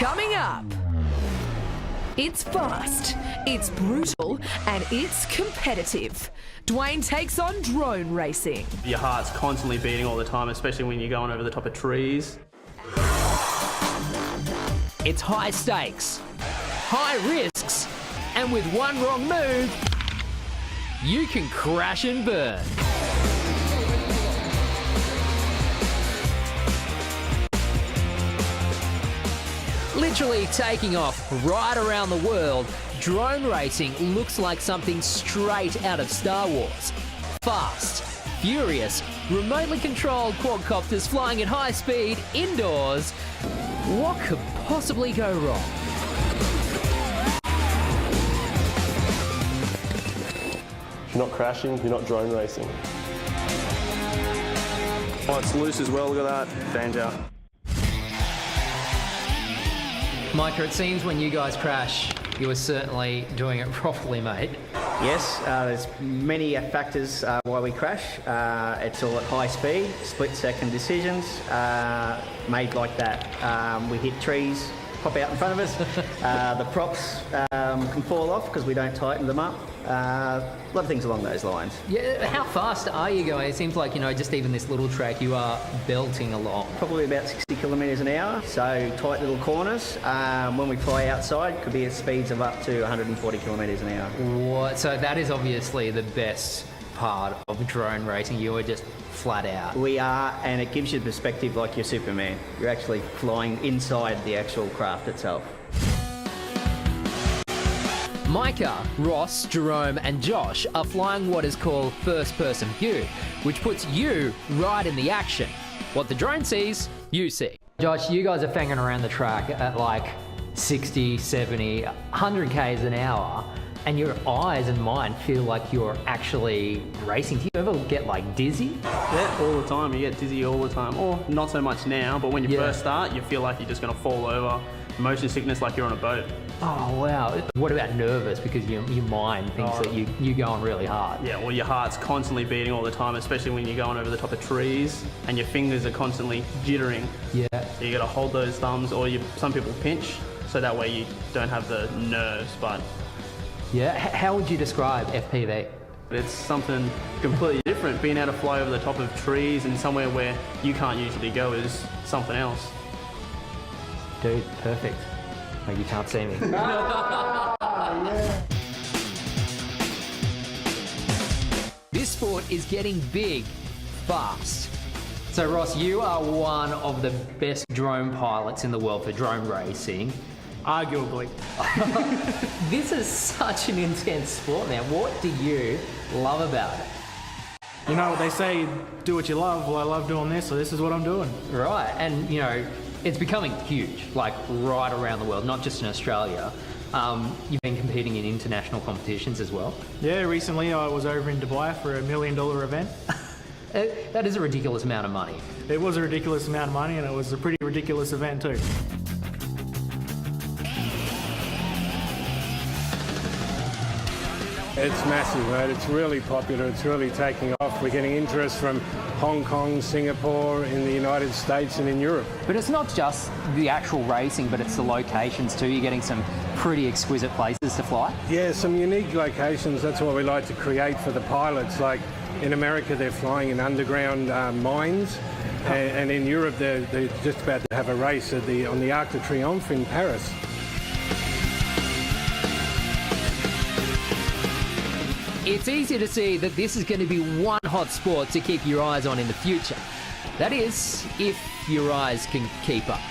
Coming up, it's fast, it's brutal, and it's competitive. Dwayne takes on drone racing. Your heart's constantly beating all the time, especially when you're going over the top of trees. It's high stakes, high risks, and with one wrong move, you can crash and burn. Literally taking off right around the world, drone racing looks like something straight out of Star Wars. Fast, furious, remotely controlled quadcopters flying at high speed indoors. What could possibly go wrong? You're not crashing, you're not drone racing. Oh, it's loose as well, look at that. Danger. Micah, it seems when you guys crash, you were certainly doing it properly, mate. Yes, there's many factors why we crash. It's all at high speed, split-second decisions made like that. We hit trees, pop out in front of us. The props can fall off because we don't tighten them up. A lot of things along those lines. Yeah, how fast are you going? It seems like, just even this little track, you are belting along. Probably about 60 kilometres an hour, so tight little corners. When we fly outside, could be at speeds of up to 140 kilometres an hour. What? So that is obviously the best part of drone racing. You are just flat out. We are, and it gives you perspective like you're Superman. You're actually flying inside the actual craft itself. Micah, Ross, Jerome and Josh are flying what is called first-person view, which puts you right in the action. What the drone sees, you see. Josh, you guys are fanging around the track at like 60, 70, 100 k's an hour, and your eyes and mind feel like you're actually racing. Do you ever get like dizzy? Yeah, all the time. You get dizzy all the time. Or not so much now, but when you first start, you feel like you're just going to fall over. Motion sickness like you're on a boat. Oh, wow. What about nervous? Because your mind thinks that you're going really hard. Yeah, well, your heart's constantly beating all the time, especially when you're going over the top of trees and your fingers are constantly jittering. Yeah. So you got to hold those thumbs, or some people pinch, so that way you don't have the nerves. But yeah, how would you describe FPV? It's something completely different. Being able to fly over the top of trees and somewhere where you can't usually go is something else. Dude, perfect. Oh, you can't see me. This sport is getting big, fast. So Ross, you are one of the best drone pilots in the world for drone racing. Arguably. This is such an intense sport, man. What do you love about it? You know what they say, do what you love. Well, I love doing this, so this is what I'm doing. Right, and it's becoming huge, like right around the world, not just in Australia. You've been competing in international competitions as well. Yeah, recently I was over in Dubai for $1 million event. That is a ridiculous amount of money. It was a ridiculous amount of money, and it was a pretty ridiculous event too. It's massive, mate. It's really popular. It's really taking off. We're getting interest from Hong Kong, Singapore, in the United States and in Europe. But it's not just the actual racing, but it's the locations too. You're getting some pretty exquisite places to fly. Yeah, some unique locations. That's what we like to create for the pilots. Like in America, they're flying in underground mines. And in Europe, they're just about to have a race on the Arc de Triomphe in Paris. It's easy to see that this is going to be one hot sport to keep your eyes on in the future. That is, if your eyes can keep up.